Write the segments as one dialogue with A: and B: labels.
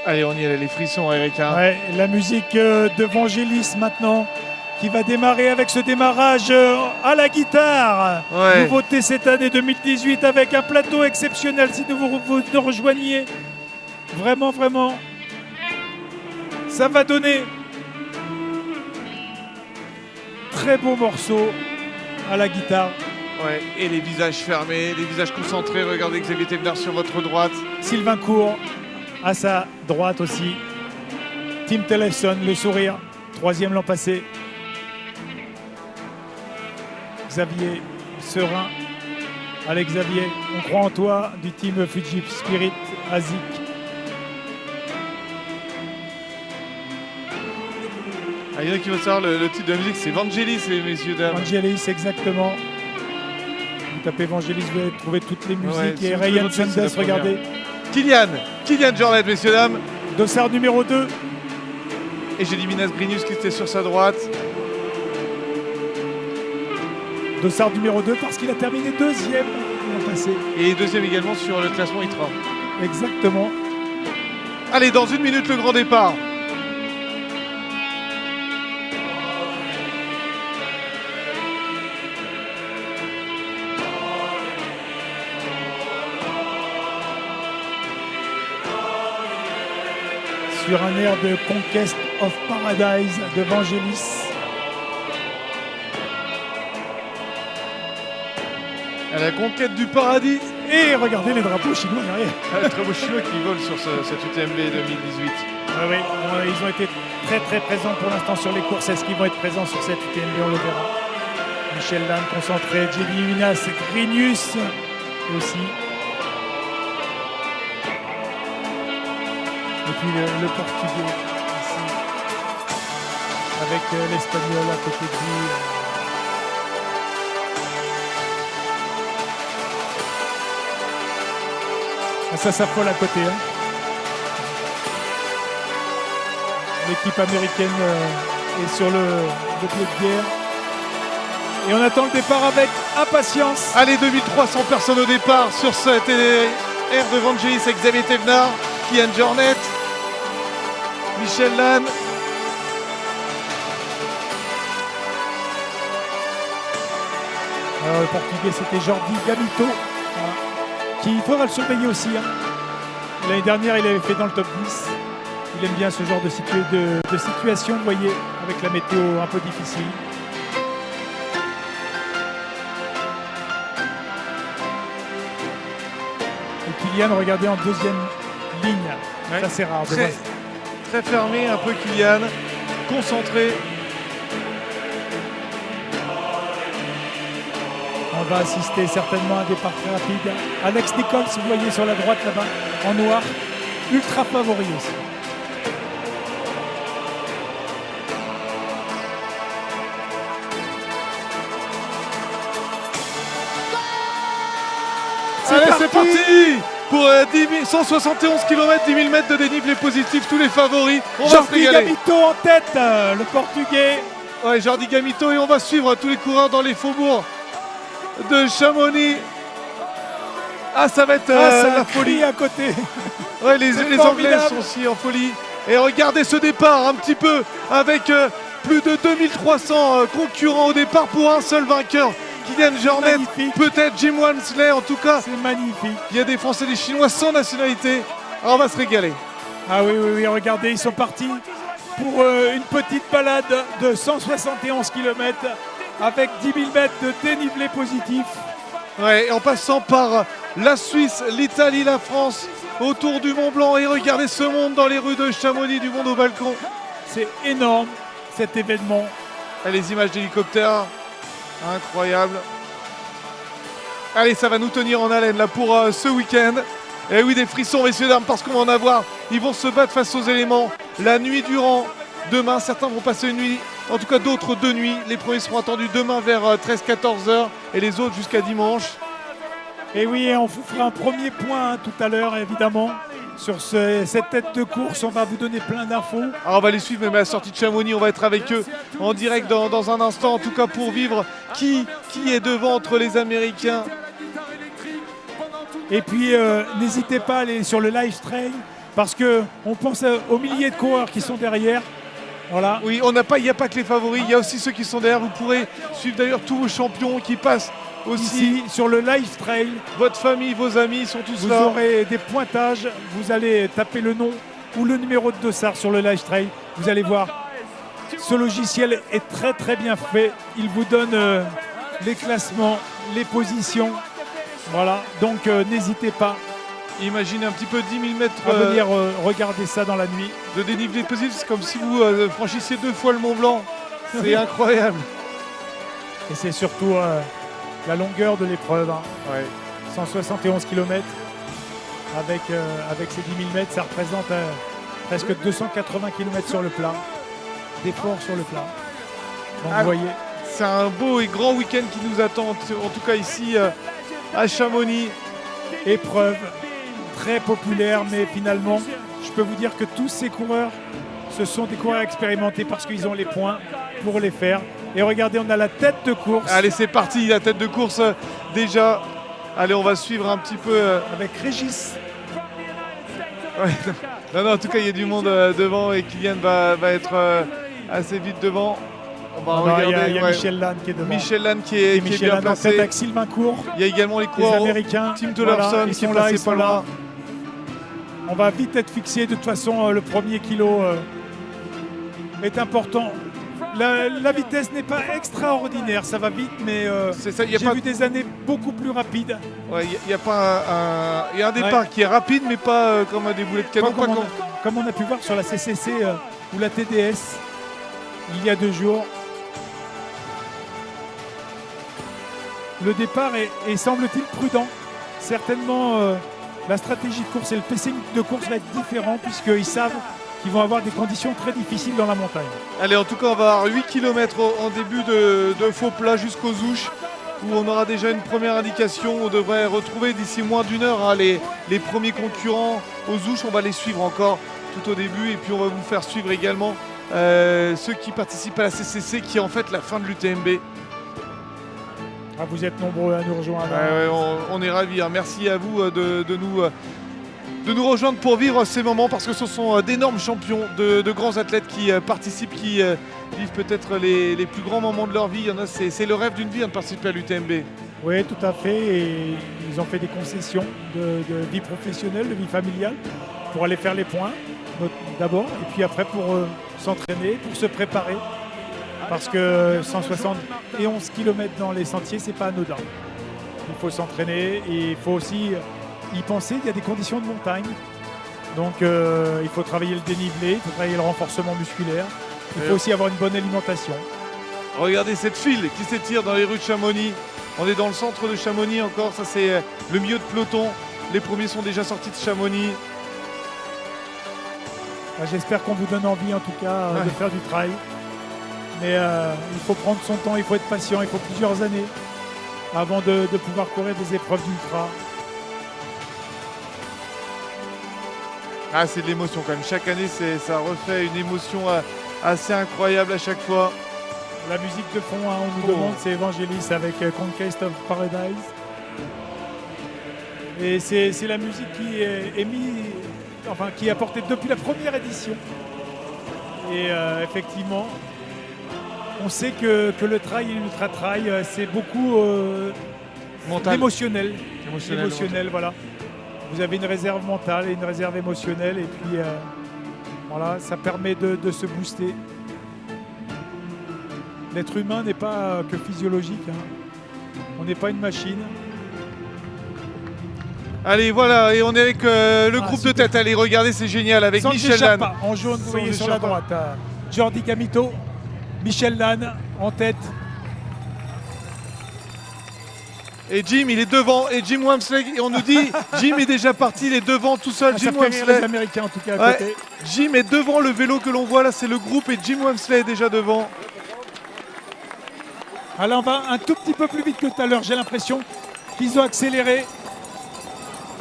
A: Allez, on y est, les frissons, Eric. Hein.
B: Ouais, la musique de Vangelis maintenant, qui va démarrer avec ce démarrage à la guitare.
A: Ouais.
B: Nouveauté cette année 2018 avec un plateau exceptionnel si vous nous rejoignez. Vraiment, vraiment, ça va donner très beau morceau à la guitare.
A: Ouais, et les visages fermés, les visages concentrés. Regardez Xavier Thévenard sur votre droite.
B: Sylvain Court à sa droite aussi. Tim Tellefson, le sourire, troisième l'an passé. Xavier serein. Allez Xavier, on croit en toi, du team Fuji Spirit Azik.
A: Ah, il y en a qui vont savoir le titre de la musique, c'est Vangelis, les messieurs dames.
B: Vangelis, exactement. Vous tapez Vangelis, vous allez trouver toutes les musiques.
A: Ouais,
B: et
A: si
B: Ryan
A: vous trouvez
B: Sanders,
A: c'est la
B: regardez.
A: Kylian Jornet, messieurs dames.
B: Dossard numéro 2.
A: Et j'ai dit Minas Grinius qui était sur sa droite.
B: Dossard numéro 2 parce qu'il a terminé deuxième l'an passé.
A: Et deuxième également sur le classement ITRA.
B: Exactement.
A: Allez, dans une minute, le grand départ.
B: Sur un air de Conquest of Paradise de Vangelis.
A: À la conquête du paradis.
B: Et regardez les drapeaux chinois derrière.
A: Ah, très beau chinois qui vole sur cette UTMB 2018.
B: Ah oui, ils ont été très très présents pour l'instant sur les courses. Est-ce qu'ils vont être présents sur cette UTMB? On le verra. Michel Lannes concentré, Jenny Minas Grinius aussi. Et puis le Portugais ici, avec l'Espagnol à côté de lui. Ah, ça s'affole à côté. Hein. L'équipe américaine est sur le pied de guerre. Et on attend le départ avec impatience.
A: Allez, 2300 personnes au départ sur cette aire de Vangelis avec Xavier Thévenard, Kylian Jornet, Michel Lannes.
B: Le Portugais, c'était Jordi Gamito, qui faudra le surveiller aussi. Hein. L'année dernière, il avait fait dans le top 10. Il aime bien ce genre de situation, vous voyez, avec la météo un peu difficile. Et Kylian, regardez en deuxième ligne.
A: Ouais.
B: Ça, c'est rare.
A: Très fermé, un peu Kylian, concentré.
B: On va assister certainement à un départ très rapide. Alex Nichols, vous voyez sur la droite là-bas, en noir, ultra favori aussi.
A: Allez, c'est parti pour 171 km, 10 000 mètres de dénivelé positif, tous les favoris. On va se
B: Jordi
A: régaler.
B: Gamito en tête, le Portugais.
A: Ouais, Jordi Gamito, et on va suivre tous les coureurs dans les faubourgs de Chamonix. Ah, ça va être la folie
B: à côté.
A: Ouais, les Anglais sont aussi en folie. Et regardez ce départ un petit peu avec plus de 2300 concurrents au départ pour un seul vainqueur. Kylian Jornet, peut-être Jim Walmsley, en tout cas.
B: C'est magnifique.
A: Il y a des Français et des Chinois sans nationalité. Alors on va se régaler.
B: Ah oui, regardez, ils sont partis pour une petite balade de 171 km avec 10 000 mètres de dénivelé positif.
A: Ouais, et en passant par la Suisse, l'Italie, la France, autour du Mont Blanc. Et regardez ce monde dans les rues de Chamonix, du monde au balcon.
B: C'est énorme cet événement.
A: Et les images d'hélicoptères, incroyable. Allez, ça va nous tenir en haleine là pour ce week-end. Et oui, des frissons, messieurs dames, parce qu'on va en avoir. Ils vont se battre face aux éléments la nuit durant. Demain, certains vont passer une nuit, en tout cas d'autres 2 nuits. Les premiers seront attendus demain vers 13-14 heures et les autres jusqu'à dimanche.
B: Et oui, on vous fera un premier point tout à l'heure, évidemment. Sur cette tête de course, on va vous donner plein d'infos.
A: Alors on va les suivre, même à la sortie de Chamonix, on va être avec eux en direct dans un instant, en tout cas pour vivre qui est devant entre les Américains.
B: Et puis, n'hésitez pas à aller sur le live stream parce qu'on pense aux milliers de coureurs qui sont derrière. Voilà.
A: Oui, il n'y a pas que les favoris, il y a aussi ceux qui sont derrière. Vous pourrez suivre d'ailleurs tous vos champions qui passent aussi.
B: Ici, sur le live trail,
A: votre famille, vos amis sont tous
B: vous
A: là.
B: aurez des pointages. Vous allez taper le nom ou le numéro de dossard sur le live trail. Vous allez voir, ce logiciel est très très bien fait. Il vous donne les classements, les positions. Voilà, donc n'hésitez pas.
A: Imaginez un petit peu 10 000 mètres
B: à venir regarder ça dans la nuit.
A: de dénivelé possible. C'est comme si vous franchissiez 2 fois le Mont Blanc. C'est incroyable.
B: Et c'est surtout la longueur de l'épreuve. Hein.
A: Ouais.
B: 171 km avec ces 10 000 mètres, ça représente presque 280 km sur le plat, d'efforts sur le plat. Donc vous voyez.
A: C'est un beau et grand week-end qui nous attend, en tout cas ici à Chamonix.
B: Épreuve très populaire, mais finalement, je peux vous dire que tous ces coureurs, ce sont des coureurs expérimentés parce qu'ils ont les points pour les faire. Et regardez, on a la tête de course.
A: Allez, c'est parti, la tête de course déjà. Allez, on va suivre un petit peu.
B: Avec Régis.
A: Ouais. Non, en tout cas, il y a du monde devant et Kylian va être assez vite devant. On va regarder.
B: Il y a Michel Lannes qui est devant.
A: Michel Lannes qui est bien
B: Lannes
A: placé.
B: avec Sylvain Court.
A: Il y a également les
B: Les
A: coureurs
B: Américains.
A: Tim Tollerson
B: Voilà,
A: qui est passé pas loin.
B: On va vite être fixé. De toute façon, le premier kilo est important. La vitesse n'est pas extraordinaire, ça va vite, mais j'ai vu des années beaucoup plus rapides.
A: Ouais, il y a un départ qui est rapide, mais pas comme des boulets de canon.
B: Comme on a pu voir sur la CCC ou la TDS il y a 2 jours. Le départ est semble-t-il prudent. Certainement, la stratégie de course et le pacing de course va être différent puisqu'ils savent qu'ils vont avoir des conditions très difficiles dans la montagne.
A: Allez, en tout cas, on va avoir 8 km en début de faux plat jusqu'aux Ouches, où on aura déjà une première indication. On devrait retrouver d'ici moins d'1 heure les premiers concurrents aux Ouches. On va les suivre encore tout au début et puis on va vous faire suivre également ceux qui participent à la CCC, qui est en fait la fin de l'UTMB.
B: Ah, vous êtes nombreux à nous rejoindre.
A: On est ravis. Hein. Merci à vous de nous rejoindre pour vivre ces moments, parce que ce sont d'énormes champions, de grands athlètes qui participent, qui vivent peut-être les plus grands moments de leur vie. Il y en a, c'est le rêve d'une vie de participer à l'UTMB.
B: Oui, tout à fait. Et ils ont fait des concessions de vie professionnelle, de vie familiale, pour aller faire les points d'abord, et puis après pour s'entraîner, pour se préparer. Parce que 171 km dans les sentiers, c'est pas anodin. Il faut s'entraîner et il faut aussi y penser. Il y a des conditions de montagne. Donc il faut travailler le dénivelé, il faut travailler le renforcement musculaire. Il faut aussi avoir une bonne alimentation.
A: Regardez cette file qui s'étire dans les rues de Chamonix. On est dans le centre de Chamonix encore. Ça, c'est le milieu de peloton. Les premiers sont déjà sortis de Chamonix.
B: J'espère qu'on vous donne envie en tout cas de faire du trail. Mais il faut prendre son temps, il faut être patient, il faut plusieurs années avant de pouvoir courir des épreuves d'ultra.
A: Ah, c'est de l'émotion quand même. Chaque année, ça refait une émotion assez incroyable à chaque fois.
B: La musique de fond, hein, on nous demande, c'est Evangelis avec Conquest of Paradise. Et c'est la musique qui est qui est apportée depuis la première édition. Et effectivement, on sait que le trail et l'ultra-trail, c'est beaucoup émotionnel. Émotionnel, voilà. Vous avez une réserve mentale et une réserve émotionnelle, et puis voilà, ça permet de se booster. L'être humain n'est pas que physiologique, hein. On n'est pas une machine.
A: Allez, voilà, et on est avec le groupe de tête. Allez, regardez, c'est génial, avec Michel Lannes.
B: En jaune, vous voyez sur la droite, Jordi Camito, Michel Lannes en tête.
A: Et Jim, il est devant, et Jim Wamsley, et on nous dit, Jim est déjà parti, il est devant tout seul. Jim Wamsley.
B: Les Américains en tout cas à côté.
A: Jim est devant le vélo que l'on voit là, c'est le groupe, et Jim Wamsley est déjà devant.
B: Alors on va un tout petit peu plus vite que tout à l'heure, j'ai l'impression qu'ils ont accéléré.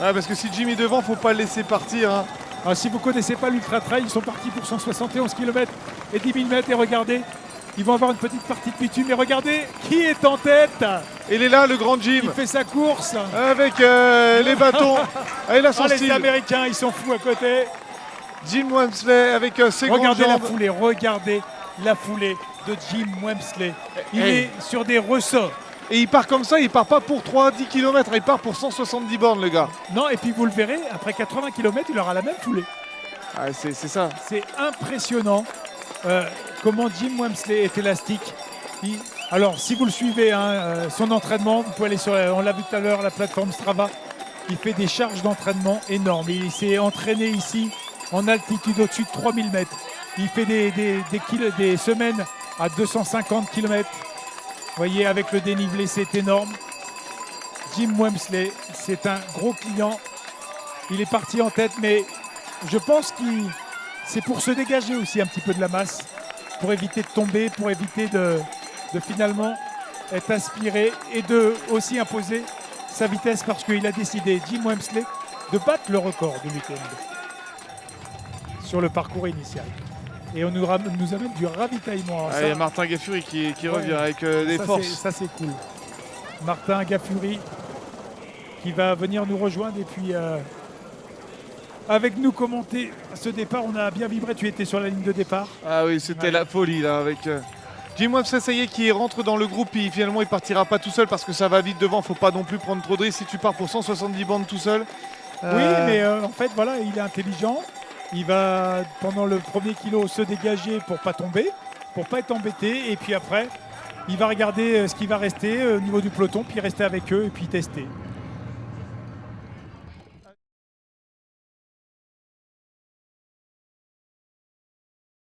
A: Ouais, parce que si Jim est devant, il ne faut pas le laisser partir. Hein.
B: Alors, si vous ne connaissez pas l'Ultra Trail, ils sont partis pour 171 km et 10 000 mètres. Et regardez, ils vont avoir une petite partie de bitume. Et regardez qui est en tête.
A: Il est là, le grand Jim,
B: Il fait sa course.
A: avec les bâtons. Ah, il a son
B: Oh, les
A: style.
B: Américains, ils sont fous à côté.
A: Jim Wamsley avec ses grandes
B: Regardez la
A: jambes.
B: foulée, regardez la foulée de Jim Wamsley. Il
A: Hey.
B: est sur des ressorts.
A: Et il part comme ça, il part pas pour 3-10 km, il part pour 170 bornes, le gars.
B: Non, et puis vous le verrez, après 80 km, il aura la même foulée.
A: Ah, c'est ça.
B: C'est impressionnant comment Jim Wamsley est élastique. Alors, si vous le suivez, son entraînement, vous pouvez aller sur, on l'a vu tout à l'heure, la plateforme Strava. Il fait des charges d'entraînement énormes. Il s'est entraîné ici en altitude au-dessus de 3000 mètres. Il fait des semaines à 250 km. Vous voyez, avec le dénivelé, c'est énorme. Jim Wamsley, c'est un gros client. Il est parti en tête, mais je pense que c'est pour se dégager aussi un petit peu de la masse, pour éviter de tomber, pour éviter de finalement être aspiré et de aussi imposer sa vitesse, parce qu'il a décidé, Jim Wamsley, de battre le record du week-end sur le parcours initial. Et on nous amène du ravitaillement.
A: Ah, il y a Martin Gaffuri qui
B: Ouais.
A: revient avec des
B: Ça,
A: forces.
B: ça, c'est cool. Martin Gaffuri qui va venir nous rejoindre et puis avec nous commenter ce départ. On a bien vibré. Tu étais sur la ligne de départ.
A: Ah oui, c'était
B: Ouais.
A: la folie là avec Jim Wamsley, ça y est, qui rentre dans le groupe. Et finalement, il partira pas tout seul parce que ça va vite devant. Faut pas non plus prendre trop de risques si tu pars pour 170 bandes tout seul.
B: Oui, mais en fait, voilà, il est intelligent. Il va, pendant le premier kilo, se dégager pour pas tomber, pour pas être embêté. Et puis après, il va regarder ce qui va rester au niveau du peloton, puis rester avec eux et puis tester.